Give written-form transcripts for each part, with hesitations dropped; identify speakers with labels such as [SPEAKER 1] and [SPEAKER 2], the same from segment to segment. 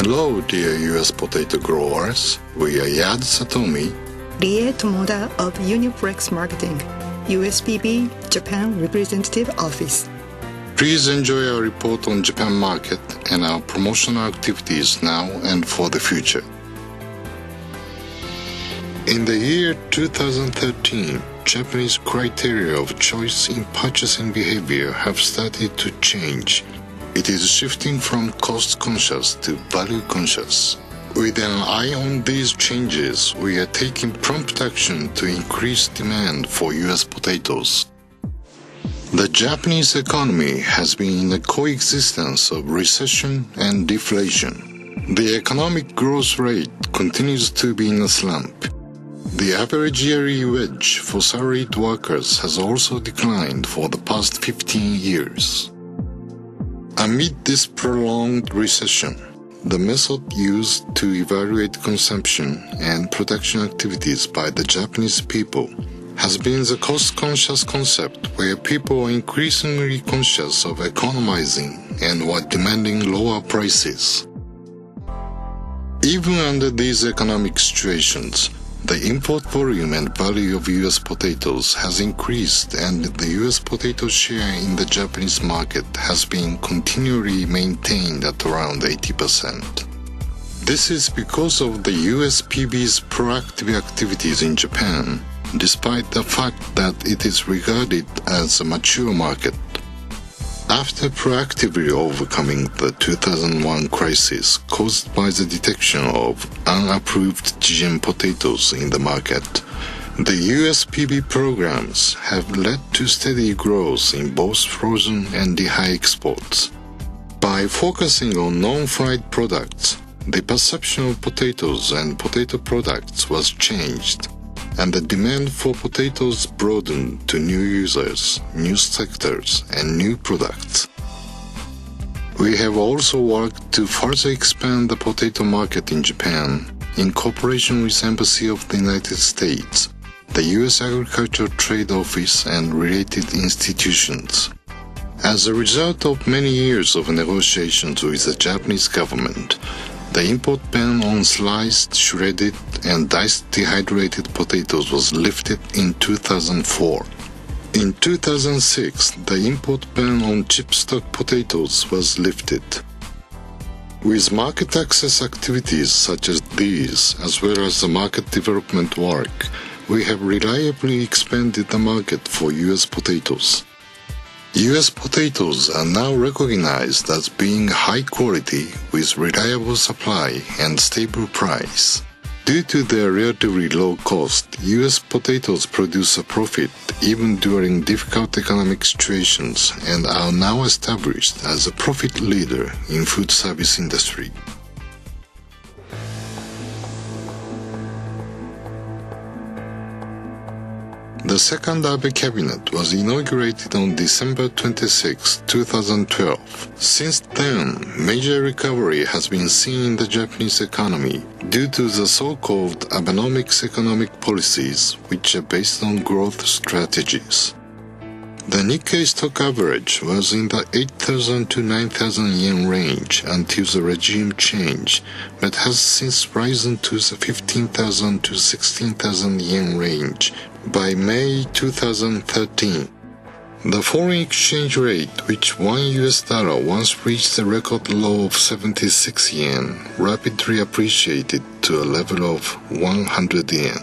[SPEAKER 1] Hello, dear US potato growers. We are Yad Satomi,
[SPEAKER 2] Rie Tomoda of Uniflex Marketing, USPB Japan Representative Office.
[SPEAKER 1] Please enjoy our report on Japan market and our promotional activities now and for the future. In the year 2013, Japanese criteria of choice in purchasing behavior have started to change. It is shifting from cost-conscious to value-conscious. With an eye on these changes, we are taking prompt action to increase demand for US potatoes. The Japanese economy has been in a coexistence of recession and deflation. The economic growth rate continues to be in a slump. The average yearly wage for salaried workers has also declined for the past 15 years. Amid this prolonged recession, the method used to evaluate consumption and production activities by the Japanese people has been the cost-conscious concept, where people are increasingly conscious of economizing and were demanding lower prices. Even under these economic situations, the import volume and value of US potatoes has increased, and the US potato share in the Japanese market has been continually maintained at around 80%. This is because of the USPB's proactive activities in Japan, despite the fact that it is regarded as a mature market. After proactively overcoming the 2001 crisis caused by the detection of unapproved GM potatoes in the market, the USPB programs have led to steady growth in both frozen and dehydrated exports. By focusing on non-fried products, the perception of potatoes and potato products was changed, and the demand for potatoes broadened to new users, new sectors, and new products. We have also worked to further expand the potato market in Japan in cooperation with Embassy of the United States, the U.S. Agricultural Trade Office, and related institutions. As a result of many years of negotiations with the Japanese government, the import ban on sliced, shredded, and diced dehydrated potatoes was lifted in 2004. In 2006, the import ban on chipstock potatoes was lifted. With market access activities such as these, as well as the market development work, we have reliably expanded the market for US potatoes. US potatoes are now recognized as being high quality with reliable supply and stable price. Due to their relatively low cost, US potatoes produce a profit even during difficult economic situations and are now established as a profit leader in food service industry. The second Abe cabinet was inaugurated on December 26, 2012. Since then, major recovery has been seen in the Japanese economy due to the so-called Abenomics economic policies, which are based on growth strategies. The Nikkei stock average was in the 8,000 to 9,000 yen range until the regime change, but has since risen to the 15,000 to 16,000 yen range by May 2013. The foreign exchange rate, which $1 once reached a record low of 76 yen, rapidly appreciated to a level of 100 yen.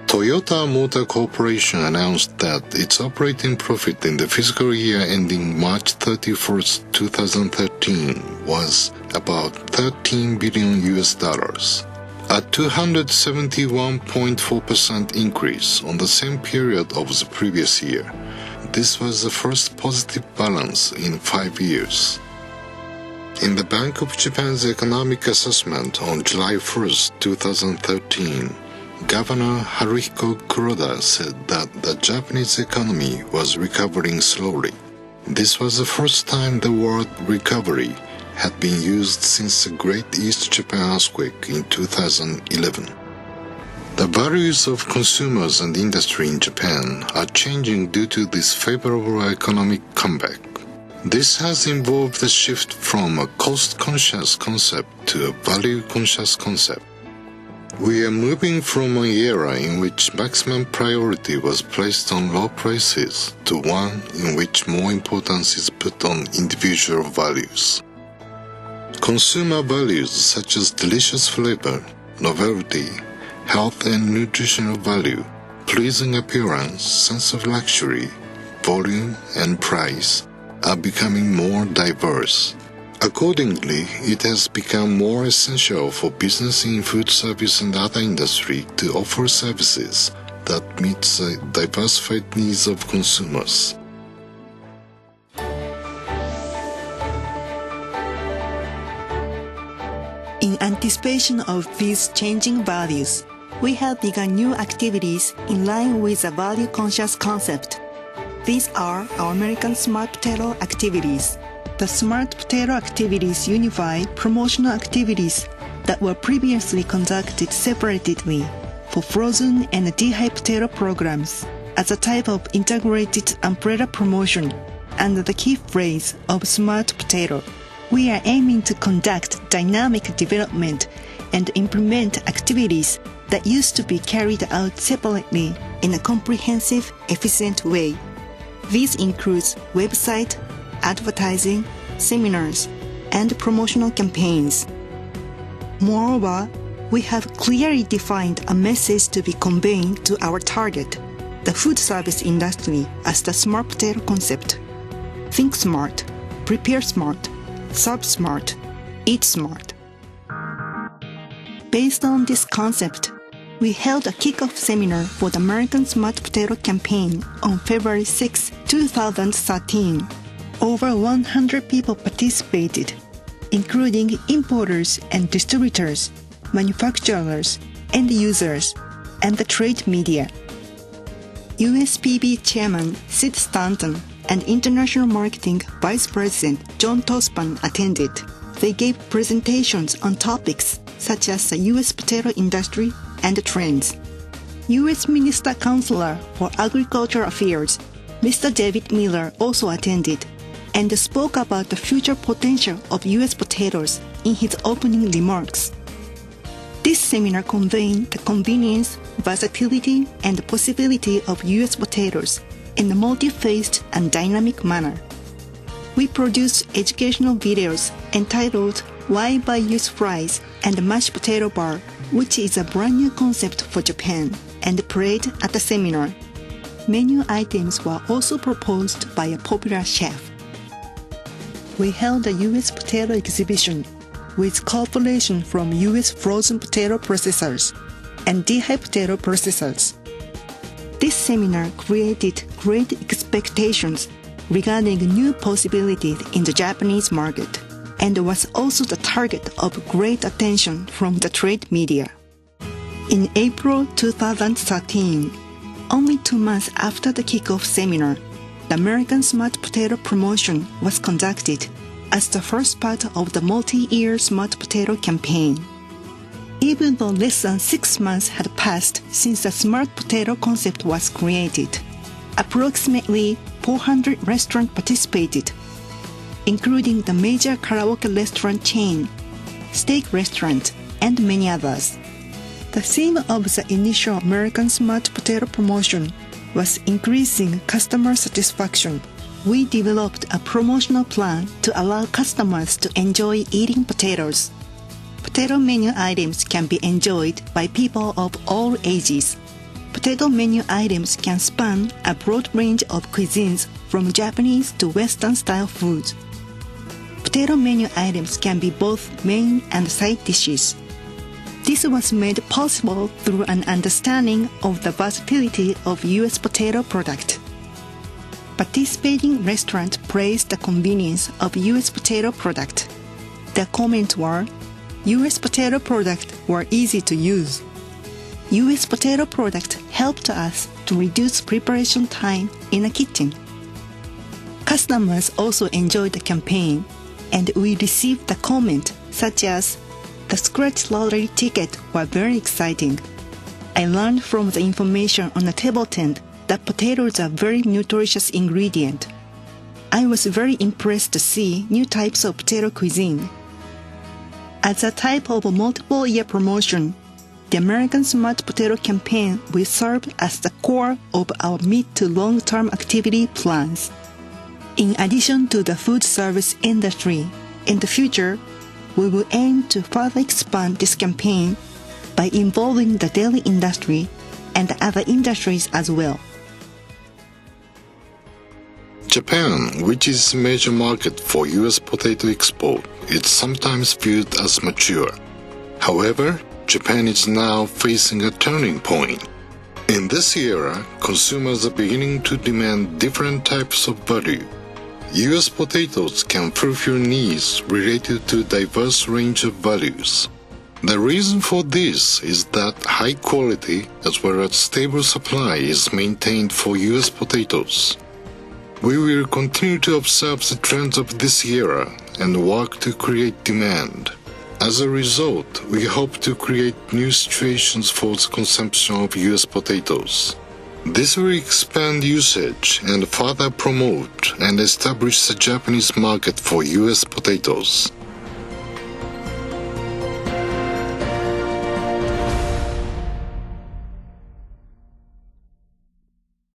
[SPEAKER 1] Toyota Motor Corporation announced that its operating profit in the fiscal year ending March 31, 2013 was about $13 billion, a 271.4% increase on the same period of the previous year. This was the first positive balance in 5 years. In the Bank of Japan's economic assessment on July 1, 2013, Governor Haruhiko Kuroda said that the Japanese economy was recovering slowly. This was the first time the word recovery had been used since the Great East Japan earthquake in 2011. The values of consumers and industry in Japan are changing due to this favorable economic comeback. This has involved a shift from a cost-conscious concept to a value-conscious concept. We are moving from an era in which maximum priority was placed on low prices to one in which more importance is put on individual values. Consumer values such as delicious flavor, novelty, health and nutritional value, pleasing appearance, sense of luxury, volume, and price are becoming more diverse. Accordingly, it has become more essential for business in food service and other industry to offer services that meet the diversified needs of consumers.
[SPEAKER 2] In anticipation of these changing values, we have begun new activities in line with a value-conscious concept. These are our American Smart Potato activities. The Smart Potato activities unify promotional activities that were previously conducted separately for frozen and dehydrated potato programs as a type of integrated umbrella promotion under the key phrase of Smart Potato. We are aiming to conduct dynamic development and implement activities that used to be carried out separately in a comprehensive, efficient way. These include website, advertising, seminars, and promotional campaigns. Moreover, we have clearly defined a message to be conveyed to our target, the food service industry, as the Smart Potato concept. Think smart, prepare smart, serve smart, eat smart. Based on this concept, we held a kick-off seminar for the American Smart Potato campaign on February 6, 2013. Over 100 people participated, including importers and distributors, manufacturers, end users, and the trade media. USPB Chairman Sid Stanton and International Marketing Vice President John Tospan attended. They gave presentations on topics such as the U.S. potato industry and trends. U.S. Minister Counselor for Agricultural Affairs, Mr. David Miller, also attended and spoke about the future potential of U.S. potatoes in his opening remarks. This seminar conveyed the convenience, versatility, and possibility of U.S. potatoes in a multi-phased and dynamic manner. We produced educational videos entitled Why Buy US Fries and Mashed Potato Bar, which is a brand new concept for Japan, and played at the seminar. Menu items were also proposed by a popular chef. We held a U.S. potato exhibition with cooperation from U.S. frozen potato processors and dehydrated potato processors. This seminar created great expectations regarding new possibilities in the Japanese market and was also the target of great attention from the trade media. In April 2013, only 2 months after the kickoff seminar, the American Smart Potato promotion was conducted as the first part of the multi-year Smart Potato campaign. Even though less than 6 months had passed since the Smart Potato concept was created, approximately 400 restaurants participated, including the major karaoke restaurant chain, steak restaurant, and many others. The theme of the initial American Smart Potato promotion was increasing customer satisfaction. We developed a promotional plan to allow customers to enjoy eating potatoes. Potato menu items can be enjoyed by people of all ages. Potato menu items can span a broad range of cuisines from Japanese to Western-style foods. Potato menu items can be both main and side dishes. This was made possible through an understanding of the versatility of U.S. potato product. Participating restaurants praised the convenience of U.S. potato product. Their comments were, U.S. potato products were easy to use. U.S. potato product helped us to reduce preparation time in the kitchen. Customers also enjoyed the campaign, and we received the comment such as, the scratch lottery ticket were very exciting. I learned from the information on the table tent that potatoes are a very nutritious ingredient. I was very impressed to see new types of potato cuisine. As a type of a multiple-year promotion, the American Smart Potato Campaign will serve as the core of our mid to long-term activity plans. In addition to the food service industry, in the future, we will aim to further expand this campaign by involving the dairy industry and other industries as well.
[SPEAKER 1] Japan, which is a major market for U.S. potato export, is sometimes viewed as mature. However, Japan is now facing a turning point. In this era, consumers are beginning to demand different types of value. U.S. potatoes can fulfill needs related to a diverse range of values. The reason for this is that high quality as well as stable supply is maintained for U.S. potatoes. We will continue to observe the trends of this era and work to create demand. As a result, we hope to create new situations for the consumption of U.S. potatoes. This will expand usage and further promote and establish the Japanese market for U.S. potatoes.